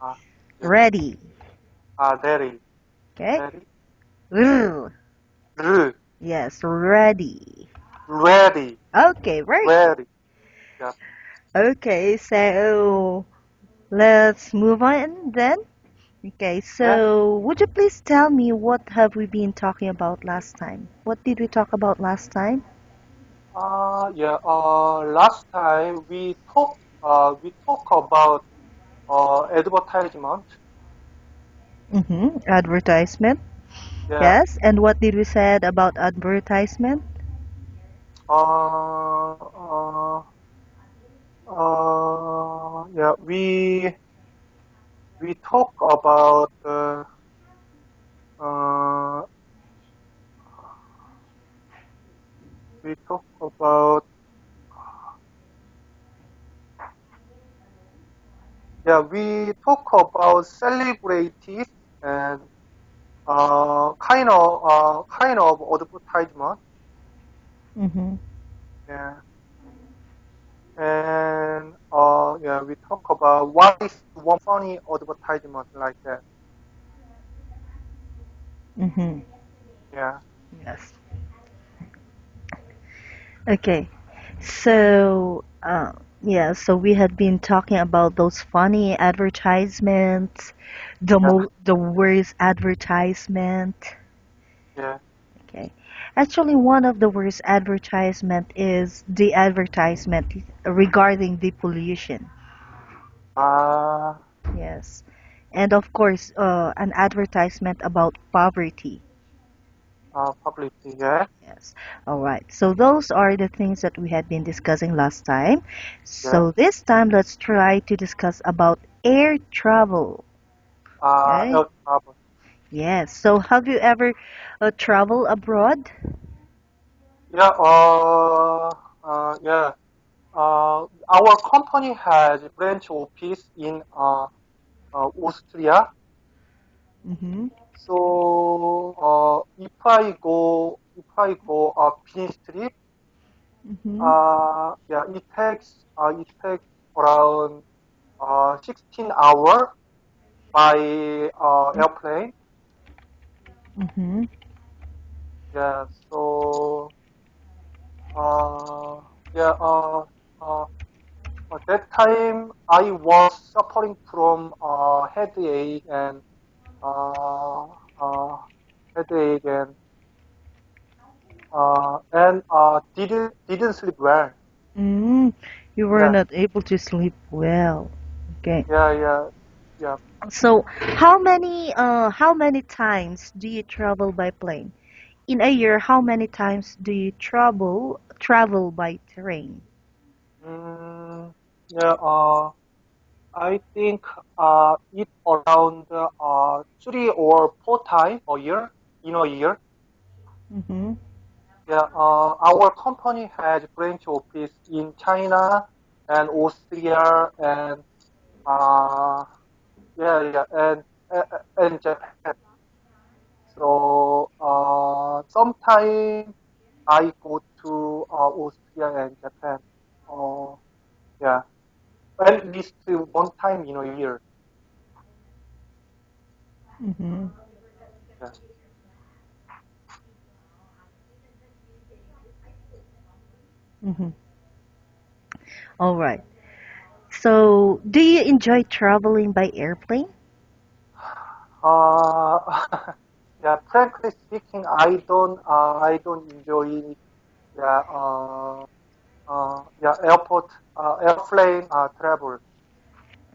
Uh, yeah. Ready. Ready. Okay. Ready. R. R. Yes, ready. Ready. Okay, very good. Ready. Yeah. Okay, so let's move on then. Okay, Yeah. so would you please tell me what have we been talking about last time? What did we talk about last time? Yeah. Last time we talk about advertisement. Mm-hmm. Advertisement. Yeah. Yes, and what did we said about advertisement? Uh, uh, yeah. We talk about uh, we talk about yeah. We talk about celebrities and kind of advertisement. Mm-hmm. Yeah. And yeah, we talk about what is one funny advertisement like that. Mm-hmm. Yeah. Yes. Okay. So, yeah, so we had been talking about those funny advertisements, Yeah. the worst advertisement. Yeah. Okay. Actually, one of the worst advertisement is the advertisement regarding the pollution. Uh, Yes. And of course, an advertisement about poverty. Publicity. Yeah. Yes. All right. So those are the things that we had been discussing last time. Yeah. So this time, let's try to discuss about air travel. Okay. El Chavo. Yes. So have you ever traveled abroad? Yeah. Yeah. Our company has a branch office in Austria. Mm-hmm. So if I go a business trip, Mm-hmm. yeah, it takes around 16 hours by airplane. Mm-hmm. Yeah, so uh, yeah, at that time I was suffering from headache uh, uh, and didn't sleep well. Mm, you were Yeah, not able to sleep well. Okay. yeah, yeah, yeah. So how many times do you travel by plane? In a year, how many times do you travel by train? Mm, yeah. I think it around 3 or 4 times a year in a year. Mm-hmm. Yeah, our company has branch office in China and Austria and uh, yeah, yeah, and Japan. So sometime I go to Austria and Japan. Uh, yeah, at least one time in a year. Mm-hmm. Yeah. Mm-hmm. All right. So, do you enjoy traveling by airplane? Uh, yeah, frankly speaking, I don't enjoy, yeah, airplane travel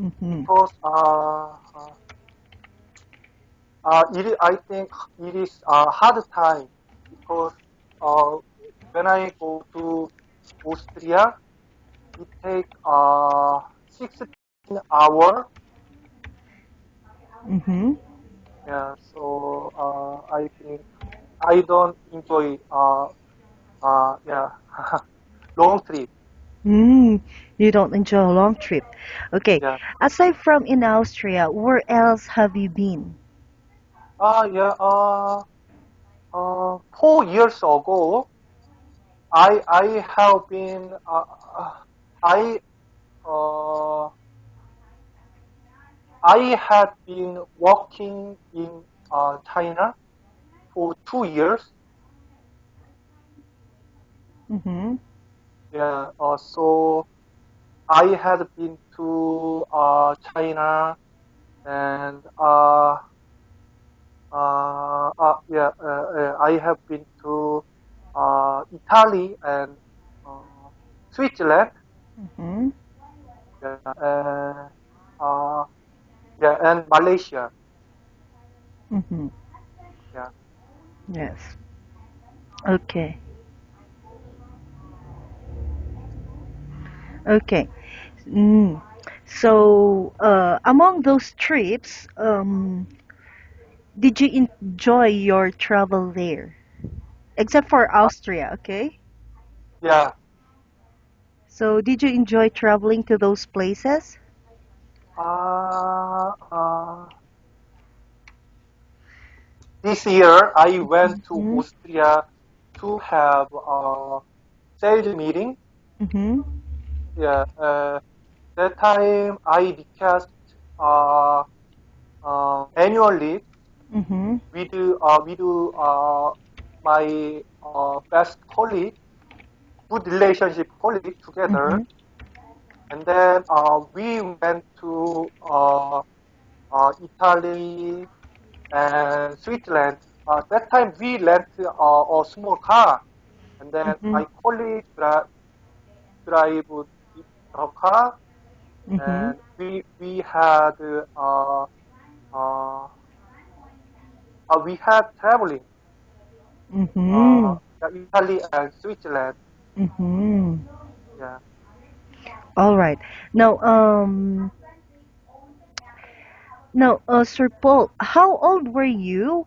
Mm-hmm. because I think it is a hard time because uh, when I go to Austria, it take 16 hour. Mm-hmm. Yeah, so I think I don't enjoy yeah long trip. Mm, you don't enjoy a long trip. Okay. Yeah. Aside from in Austria, where else have you been? Yeah. 4 years ago, I have been I uh I had been working in China for 2 years. Mhm. Yeah, so I had been to China and I have been to Italy and uh, Switzerland. Mhm. Yeah, uh, yeah, and Malaysia. Mhm. Yeah, Yes. Okay. Okay. Mm. So, among those trips, did you enjoy your travel there? Except for uh, Austria, okay? yeah. So, did you enjoy traveling to those places? Uh, uh, this year I went to Mm-hmm. Austria to have a sales meeting. Mm-hmm. Yeah, that time I request uh, annual leave Mm-hmm. with my best colleague, good relationship colleague Mm-hmm. together, and then we went to Italy and Switzerland. That time we rent a small car, and then Mm-hmm. my colleague drive the car, Mm-hmm. and we had uh, we had traveling Mm-hmm. Italy and Switzerland. Mm-hmm. Yeah. All right. Now, Sir Paul, how old were you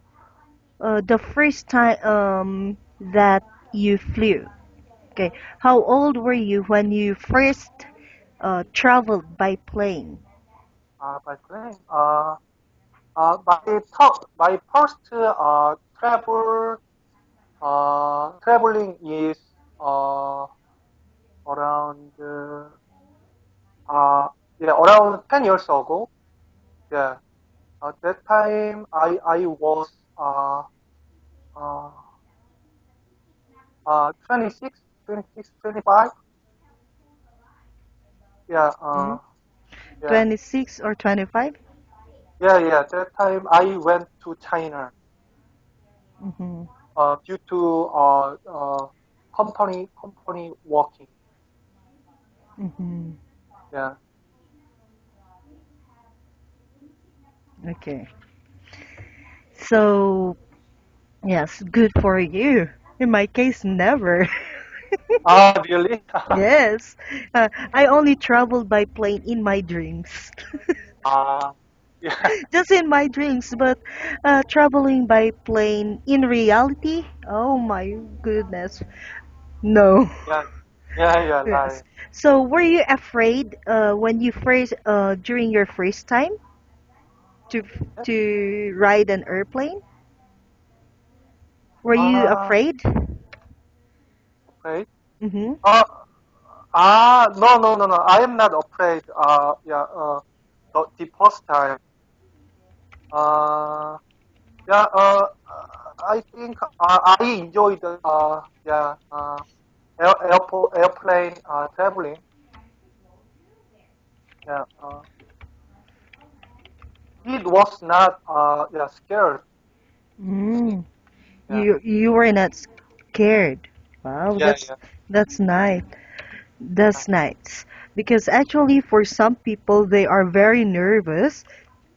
the first time that you flew? Okay. How old were you when you first traveled by plane? By plane. My first traveling is uh, around uh, yeah, around 10 years ago. Yeah. At that time, I was uh, 26, 26, 25. Yeah. Hmm? Yeah. 26 or 25? Yeah. Yeah. That time I went to China Mm-hmm. due to company working. Mm-hmm. Yeah. Okay. So, yes, good for you. In my case, never. Really? Yes. I only traveled by plane in my dreams. uh, yeah. Just in my dreams, but traveling by plane in reality, oh my goodness, no. Yeah. Yeah. Yeah. Yes. Like, So, were you afraid when you first, during your first time to yeah. ride an airplane? Were you Uh, afraid? okay. Mm-hmm. Uh, no, no, no, no. I am not afraid. Yeah. The first time. Uh, yeah. I think I enjoyed yeah airplane traveling. Yeah. It was not yeah scared. Mm. Yeah. You were not scared. Wow, Yeah. Yeah. that's nice. That's nice. Because actually for some people they are very nervous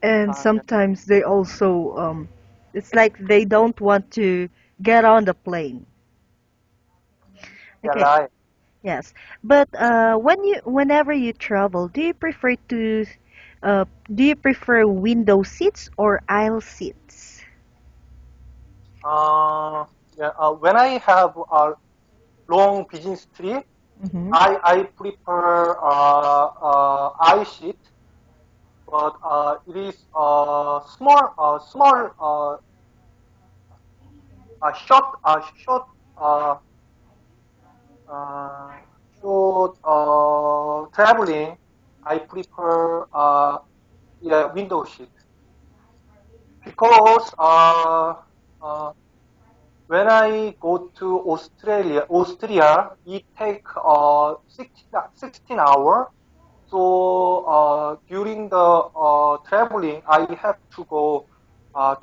and Yeah. sometimes they also it's like they don't want to get on the plane. Yeah. Okay. Right. Yes. But whenever you travel, uh do you prefer window seats or aisle seats? Uh, yeah. When I have a long business trip, Mhm. I prefer I sheet, but it is small short uh, uh, short traveling. I prefer yeah, window seat. Because uh, when I go to Austria, it take 16 hours. So during the traveling, I have to go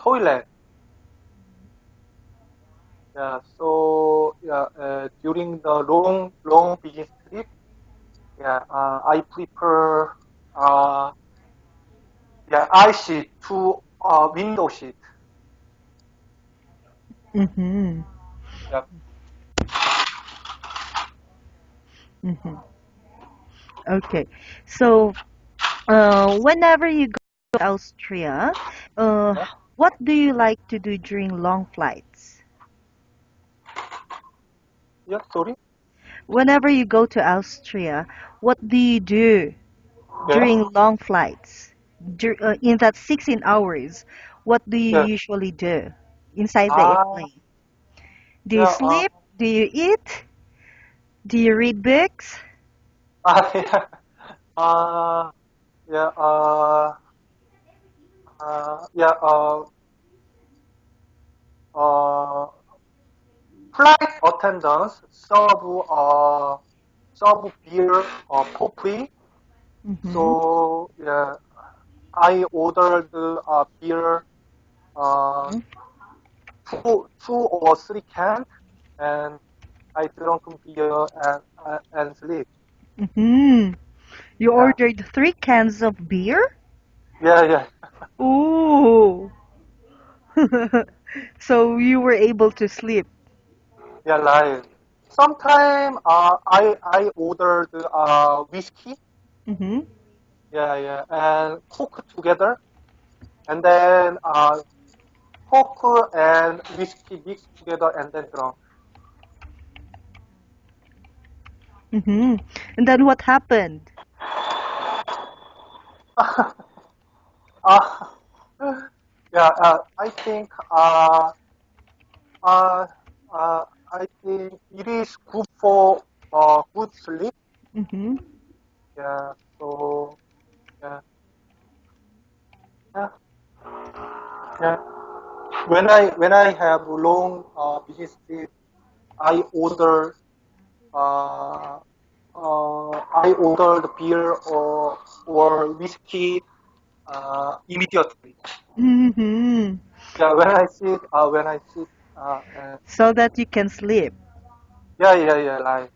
toilet. Yeah. So yeah, during the long business trip, yeah, I prefer yeah, I seat to window seat. Mm-hmm. Yeah. Mm-hmm. Okay. So, whenever you go to Austria, uh, Yeah. what do you like to do during long flights? Yeah. Sorry. Whenever you go to Austria, what do you do Yeah. during long flights? In that 16 hours, what do you Yeah. usually do inside the Ah. airplane? Do you Yeah. sleep? Do you eat? Do you read books? Yeah. Uh, yeah. Yeah. Uh, Flight attendants serve beer for free. Mm-hmm. So yeah, I ordered beer uh, two or three cans, and I drank beer and sleep. Mm-hmm. You Yeah, ordered 3 cans of beer? yeah, yeah, Ooh. So you were able to sleep. yeah. Like sometime I ordered whiskey. Mm-hmm. Yeah, yeah, and coke together, and then coke and whiskey mixed together, and then drunk. Mm-hmm. And then what happened? uh, yeah, uh, I think it is good for good sleep. Mm-hmm. Yeah, so yeah, yeah, yeah. When I have long business trip, I order uh, I order the beer or whiskey immediately. Mm-hmm. Yeah, when I sit, and So that you can sleep. yeah, yeah, yeah, like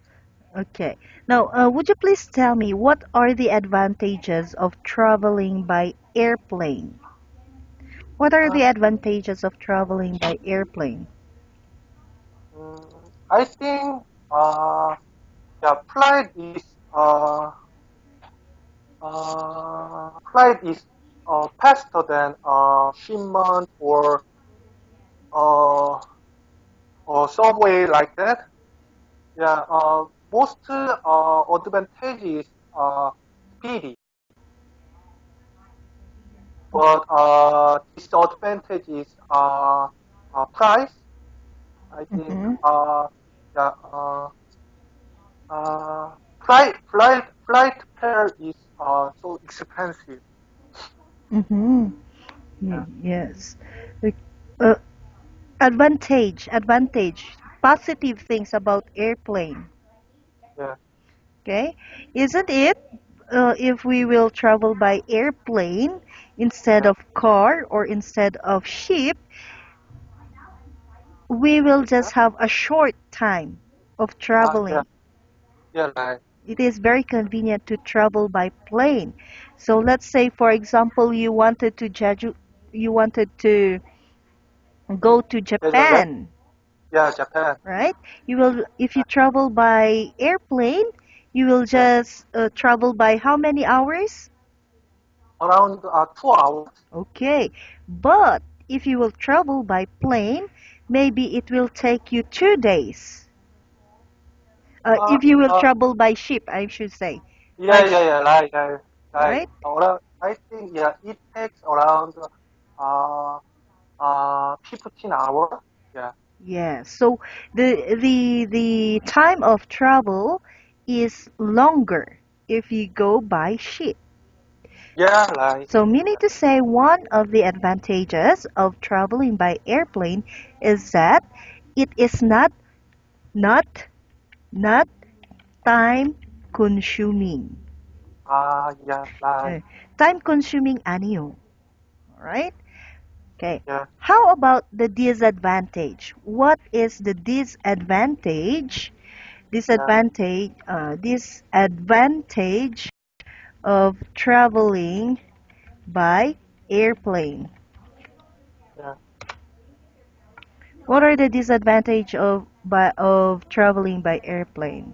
Okay. Now, would you please tell me what are the advantages of traveling by airplane? What are uh, the advantages of traveling by airplane? I think yeah, flight is faster than shipment uh, or subway like that. Yeah, most advantage is speedy, but disadvantage is price. I think Mm-hmm. yeah, uh, flight fare is so expensive. Mm-hmm. Yeah, Yes. Like, Uh, advantage, positive things about airplane. yeah, Okay, isn't it? If we will travel by airplane instead yeah, of car or instead of ship, we will yeah, just have a short time of yeah, traveling. yeah, like, It is very convenient to travel by plane. So let's say, for example, you wanted to go to yeah, yeah, yeah, Japan, yeah, Japan, right? You will, if you travel by airplane, you will yeah, just travel by how many hours? around 2 hours. Okay, but if you will travel by plane, maybe it will take you 2 days. Uh, If you will uh, travel by ship, I should say, yeah, by yeah, yeah, like right? around. I think yeah, it takes around 15 hours. Yeah, Yeah. So the time of travel is longer if you go by ship. Yeah, like, So, meaning to say, one of the advantages of traveling by airplane is that it is not, not time consuming. yeah, like, Okay. Time consuming 아니요. Alright? Okay. yeah, How about the disadvantage? What is the disadvantage? yeah, Disadvantage of traveling by airplane. yeah. What are the disadvantage of traveling by airplane?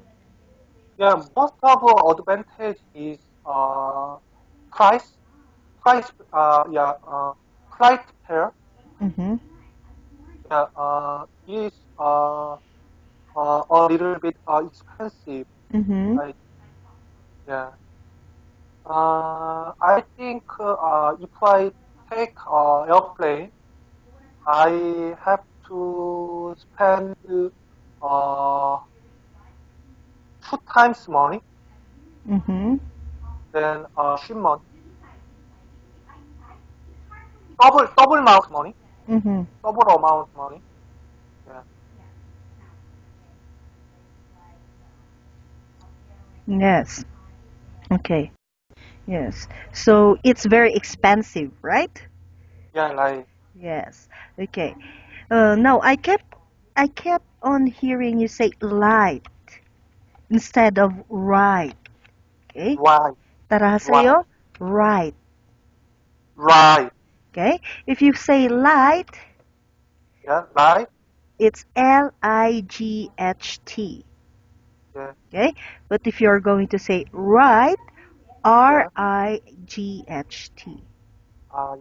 Yeah, most of our advantage is price, yeah, flight fare. Mhm. Yeah, is a little bit expensive. Mhm. Like, yeah. I think if I take airplane, I have to spend uh, two times money Mhm. than shipment, double amount money, Mhm. double amount money. Yeah, Yes. Okay. Yes. So it's very expensive, right? yeah, like, Yes. Okay. No, I kept on hearing you say light instead of right. Okay? right, right, 따라하세요. Right. right. Okay? If you say light, Yeah, right. it's Light. Yeah, Okay? But if you're going to say right, yeah, Right.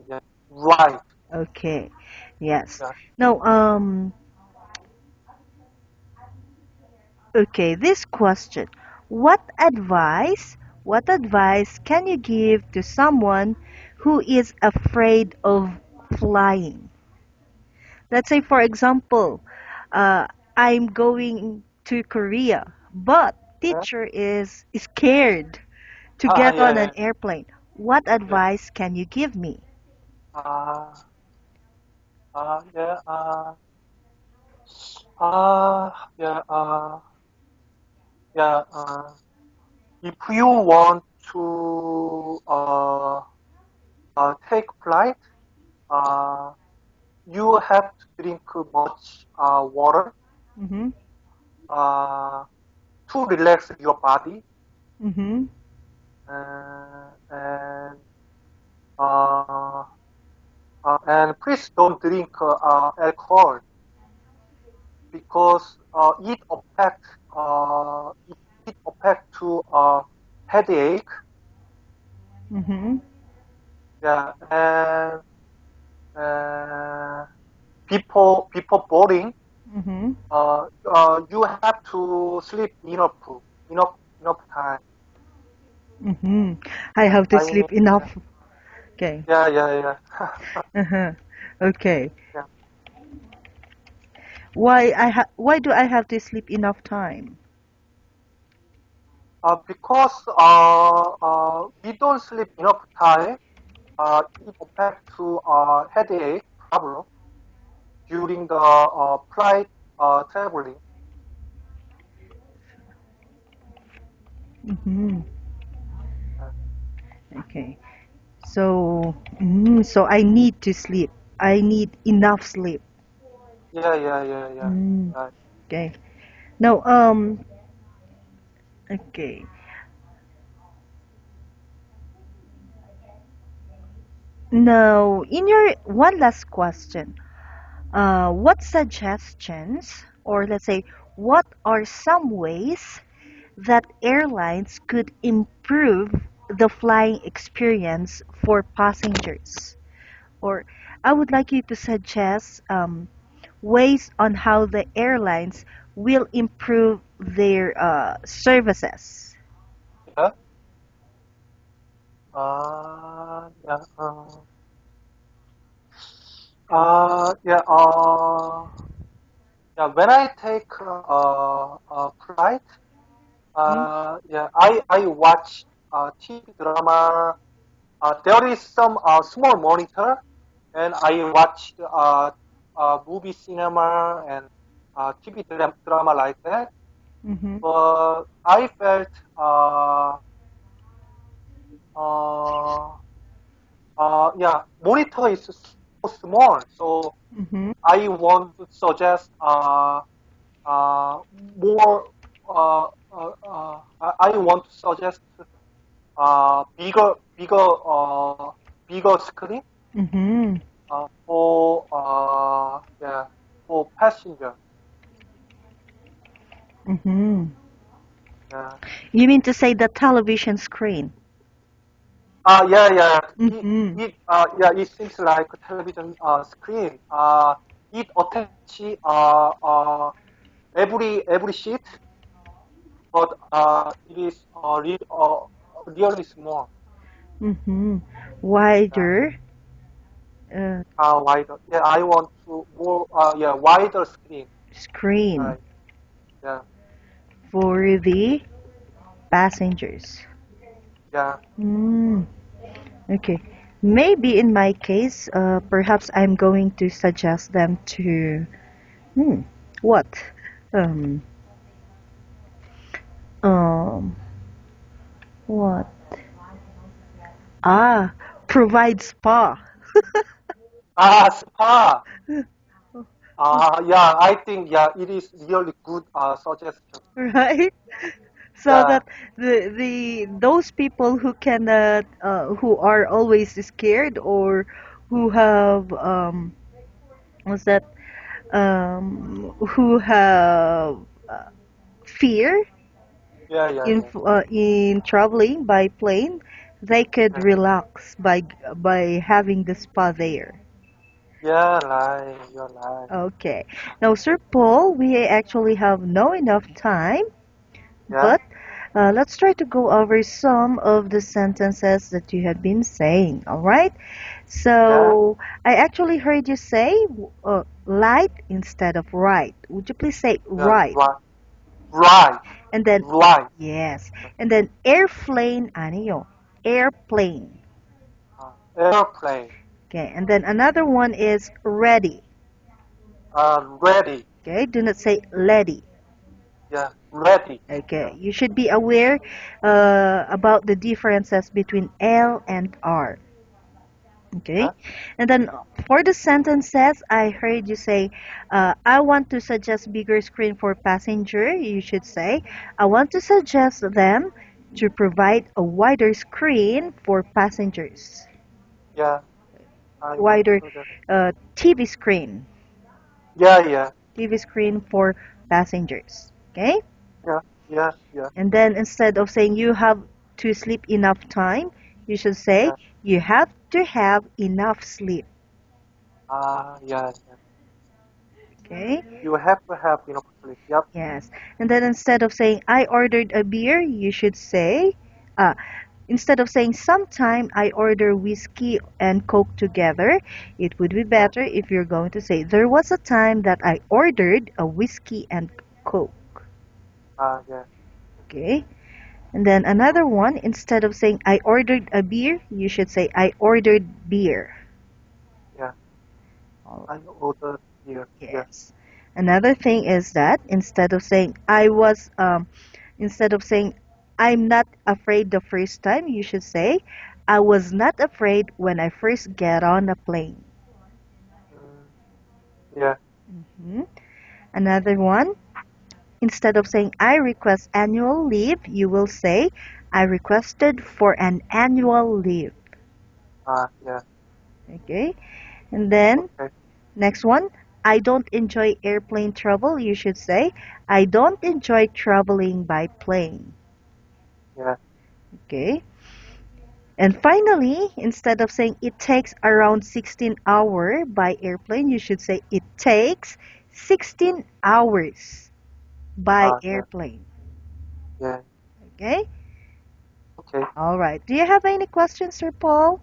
yeah, right. Okay. Yes. Yeah, Now, okay, this question. What advice, what advice can you give to someone who is afraid of flying? Let's say, for example, uh, I'm going to Korea, but yeah. teacher is scared to get Yeah, on an yeah, airplane. What yeah. advice can you give me? Uh, yeah, uh, yeah, yeah. If you want to take flight, uh, you have to drink much water Mm-hmm. uh, to relax your body, Mm-hmm. and and please don't drink alcohol because it affect to headache. Mm-hmm. Yeah, and uh, before boarding, Mm-hmm. you have to sleep enough time. Mm-hmm. I Yeah, have to I mean, sleep enough. Okay. yeah, yeah, yeah, Uh-huh. Okay. yeah. Why do I have to sleep enough time? Because we don't sleep enough time, it affect to headache problem during the flight traveling. Mm-hmm. Uh, Okay. So I need to sleep. I need enough sleep. yeah, yeah, yeah, yeah. Mm, Uh, okay. Now, okay. Now, in your one last question, what suggestions, or let's say, what are some ways that airlines could improve the flying experience for passengers? Or I would like you to suggest ways on how the airlines will improve their services. yeah. Yeah. Yeah. Yeah. When I take a flight, Mm-hmm. yeah, I watch TV drama there is some small monitor, and I watched movie cinema and TV drama like that. Mm-hmm. But I felt uh, yeah, monitor is so small, so Mm-hmm. I want to suggest more. I want to suggest bigger screen Mm-hmm. for yeah, for passenger. Mm-hmm. Yeah. You mean to say the television screen? Yeah, yeah. Mm-hmm. Yeah, it seems like a television screen. It attach every sheet, but it is really small. Mm-hmm. Yeah. Wider Wider. Yeah, I want to more. Yeah, wider screen. screen Right. Yeah. for the passengers. Yeah. Mm, okay. Maybe in my case, perhaps I'm going to suggest them to, hmm, what? Um, um, what? Ah, provide spa. Spa. Yeah, I think yeah, it is really good suggestion. Right? So Yeah, that the those people who cannot who are always scared or who have what's that who have fear yeah, yeah, yeah, in traveling by plane, they could yeah, relax by having the spa there. yeah, right, you're right. Okay. Now, Sir Paul, we actually have no enough time, Yeah, but let's try to go over some of the sentences that you have been saying. All right. yeah, So I actually heard you say light instead of right. Would you please say yeah, right? right, right, And then right. yes. And then airplane ano airplane. Airplane. Okay. And then another one is ready. Ready. Okay. Do not say ready. Yeah, ready. Okay. Yeah, You should be aware about the differences between L and R. Okay. yeah, And then for the sentences, I heard you say, I want to suggest bigger screen for passenger. You should say, I want to suggest them to provide a wider screen for passengers. yeah. I want Wider to the. TV screen. Yeah, yeah, TV screen for passengers. Okay? yeah, yeah, yeah, And then instead of saying you have to sleep enough time, you should say yeah. you have to have enough sleep. Yeah, yeah. Okay? You have to have enough sleep. Yep. Yes. And then instead of saying I ordered a beer, you should say uh, instead of saying sometime I order whiskey and coke together, it would be Yeah. better if you're going to say there was a time that I ordered a whiskey and coke. Yeah, Okay? And then another one, instead of saying I ordered a beer, you should say I ordered beer. yeah. Oh, I ordered here. Yeah, yes. Another thing is that instead of saying I'm not afraid the first time, you should say I was not afraid when I first get on a plane. mm, yeah, Hmm. Another one, instead of saying I request annual leave, you will say I requested for an annual leave. yeah. Okay? And then Okay. next one, I don't enjoy airplane travel. You should say, I don't enjoy traveling by plane. Yeah, Okay? And finally, instead of saying it takes around 16 hours by airplane, you should say it takes 16 hours by yeah, airplane. yeah. Okay? Okay. All right. Do you have any questions, Sir Paul?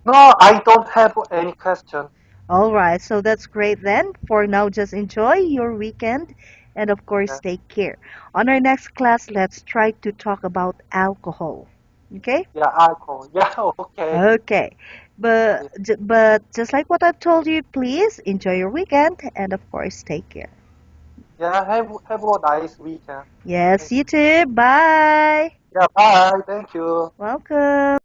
No, I don't have any question. All right. So that's great then. For now, just enjoy your weekend and, of course, Yeah, take care. On our next class, let's try to talk about alcohol. Okay? Yeah, alcohol. Yeah, okay. Okay. Yeah, But just like what I've told you, please enjoy your weekend and of course take care. yeah. Have a nice weekend. Yes, Thank you you. too. Bye. Yeah, bye. Thank you. Welcome.